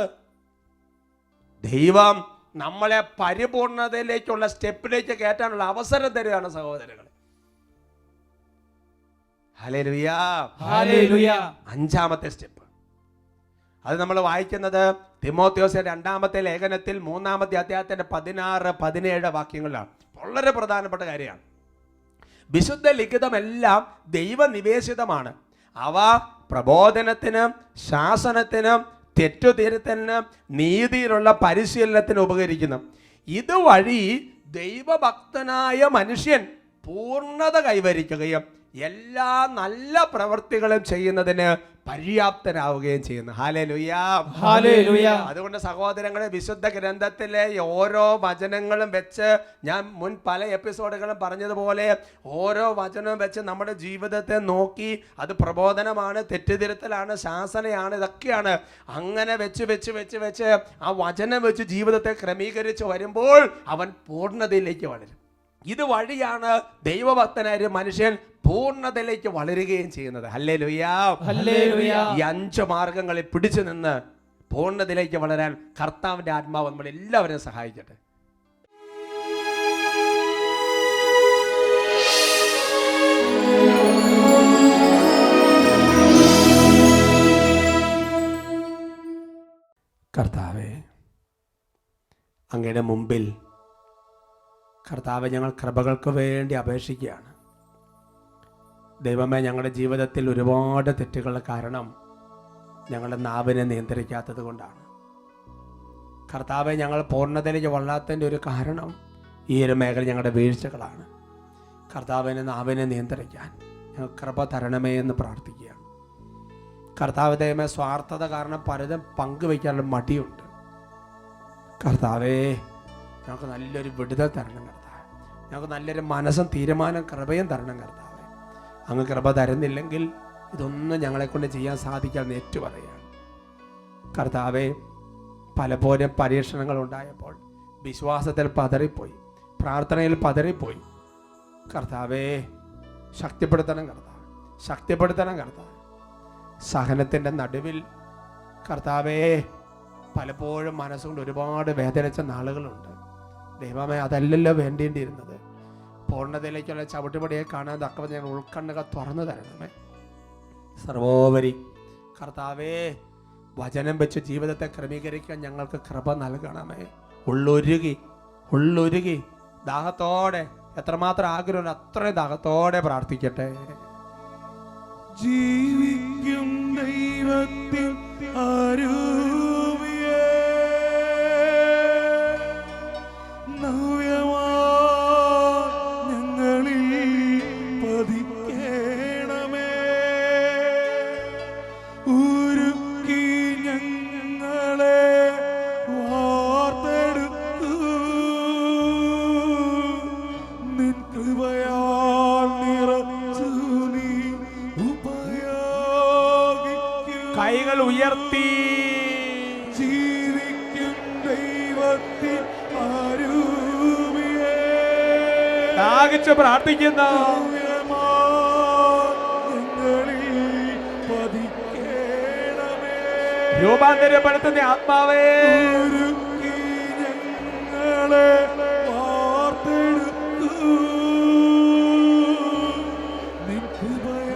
ദൈവം നമ്മളെ പരിപൂർണതയിലേക്കുള്ള സ്റ്റെപ്പിലേക്ക് കയറ്റാനുള്ള അവസരം തരികയാണ് സഹോദരങ്ങൾ. Hallelujah, hallelujah. 5-ാമത്തെ സ്റ്റെപ്പ് അത് നമ്മൾ വായിക്കുന്നത് തിമോഥെയോസിന്റെ 2-ാമത്തെ ലേഖനത്തിൽ 3-ാമത്തെ അധ്യായത്തിന്റെ 16-17 വാക്യങ്ങളിലാണ്. വളരെ പ്രധാനപ്പെട്ട കാര്യമാണ്. വിശുദ്ധ ലിഖിതമെല്ലാം ദൈവനിവേശിതമാണ്. അവ പ്രബോധനത്തിനും ശാസനത്തിനും തെറ്റുതിരുത്തലിനും നീതിയിലുള്ള പരിശീലനത്തിന് ഉപകരിക്കുന്നു. ഇതുവഴി ദൈവഭക്തനായ മനുഷ്യൻ പൂർണ്ണത കൈവരിക്കുകയും എല്ലാ നല്ല പ്രവൃത്തികളും ചെയ്യുന്നതിന് പര്യാപ്തനാവുകയും ചെയ്യുന്നു. Hallelujah, hallelujah. അതുകൊണ്ട് സഹോദരങ്ങളെ, വിശുദ്ധ ഗ്രന്ഥത്തിലെ ഓരോ വചനങ്ങളും വെച്ച്, ഞാൻ മുൻ പല എപ്പിസോഡുകളും പറഞ്ഞതുപോലെ, ഓരോ വചനവും വെച്ച് നമ്മുടെ ജീവിതത്തെ നോക്കി, അത് പ്രബോധനമാണ്, തെറ്റുതിരുത്തലാണ്, ശാസനയാണ്, ഇതൊക്കെയാണ്. അങ്ങനെ വെച്ച് വെച്ച് വെച്ച് വെച്ച് ആ വചനം വെച്ച് ജീവിതത്തെ ക്രമീകരിച്ച് വരുമ്പോൾ അവൻ പൂർണ്ണതയിലേക്ക് വളരും. ഇത് വഴിയാണ് ദൈവഭക്തനായ മനുഷ്യൻ പൂർണ്ണതയിലേക്ക് വളരുകയും ചെയ്യുന്നത്. Hallelujah, hallelujah. ഈ 5 മാർഗങ്ങളിൽ പിടിച്ചു നിന്ന് പൂർണ്ണതയിലേക്ക് വളരാൻ കർത്താവിന്റെ ആത്മാവ് നമ്മൾ എല്ലാവരെയും സഹായിക്കട്ടെ. കർത്താവേ, അങ്ങയുടെ മുമ്പിൽ കർത്താവെ ഞങ്ങൾ കൃപകൾക്ക് വേണ്ടി അപേക്ഷിക്കുകയാണ്. ദൈവമേ, ഞങ്ങളുടെ ജീവിതത്തിൽ ഒരുപാട് തെറ്റുകളുടെ കാരണം ഞങ്ങളുടെ നാവിനെ നിയന്ത്രിക്കാത്തത് കൊണ്ടാണ്. കർത്താവെ, ഞങ്ങൾ പൂർണ്ണതയിലേക്ക് വളരാത്തതിൻ്റെ ഒരു കാരണം ഈ ഒരു മേഖല ഞങ്ങളുടെ വീഴ്ചകളാണ്. കർത്താവിനെ നാവിനെ നിയന്ത്രിക്കാൻ ഞങ്ങൾ കൃപ തരണമേ എന്ന് പ്രാർത്ഥിക്കുകയാണ്. കർത്താവ് ദൈവമേ, സ്വാർത്ഥത കാരണം പലതും പങ്കുവയ്ക്കാനുള്ള മടിയുണ്ട്. കർത്താവേ, ഞങ്ങൾക്ക് നല്ലൊരു വിടുതൽ തരണം കർത്താവേ. ഞങ്ങൾക്ക് നല്ലൊരു മനസ്സും തീരുമാനം കൃപയും തരണം കർത്താവേ. അങ്ങ് കൃപ തരുന്നില്ലെങ്കിൽ ഇതൊന്നും ഞങ്ങളെക്കൊണ്ട് ചെയ്യാൻ സാധിക്കാമെന്ന് ഏറ്റുപറയാണ്. കർത്താവേ, പലപ്പോഴും പരീക്ഷണങ്ങൾ ഉണ്ടായപ്പോൾ വിശ്വാസത്തിൽ പതറിപ്പോയി, പ്രാർത്ഥനയിൽ പതറിപ്പോയി. കർത്താവേ, ശക്തിപ്പെടുത്തണം കർത്താവേ, ശക്തിപ്പെടുത്തണം കർത്താവേ. സഹനത്തിൻ്റെ നടുവിൽ കർത്താവേ, പലപ്പോഴും മനസ്സുകൊണ്ട് ഒരുപാട് വേദനിച്ച നാളുകളുണ്ട്. ദൈവമേ, അതല്ലല്ലോ വേണ്ടിയിരുന്നത്. പൂർണ്ണതയിലേക്കുള്ള ചവിട്ടുപടിയെ കാണാൻ തക്കവ ഞാൻ ഉൾക്കണ്ണുകൾ തുറന്നു തരണമേ. സർവോപരി കർത്താവേ, വചനം വെച്ച് ജീവിതത്തെ ക്രമീകരിക്കാൻ ഞങ്ങൾക്ക് കൃപ നൽകണമേ. ഉള്ളൊരുകി ദാഹത്തോടെ, എത്രമാത്രം ആഗ്രഹം അത്രയും ദാഹത്തോടെ പ്രാർത്ഥിക്കട്ടെ. ജീവിക്കും ദൈവത്തിൽ അരുവിയേ, ഞങ്ങളിൽ പതിക്കേണമേ. ഉരുക്കി ഞങ്ങളെ വാർത്തെടുത്തു, നിൻ കൃപയാൽ നിറച്ചു നീ ഉപയോഗിക്കും. കൈകൾ ഉയർത്തി ജീവിക്കും ദൈവത്തിൽ അരുവിയേ, ദാഹിച്ച് പ്രാർത്ഥിക്കുന്ന ഞങ്ങളിൽ പതിക്കേണമേ. രൂപാന്തരപ്പെടുത്തുന്ന ആത്മാവേ, ഉരുക്കി ഞങ്ങളെ വാർത്തെടുത്തു, നിൻ കൃപയാൽ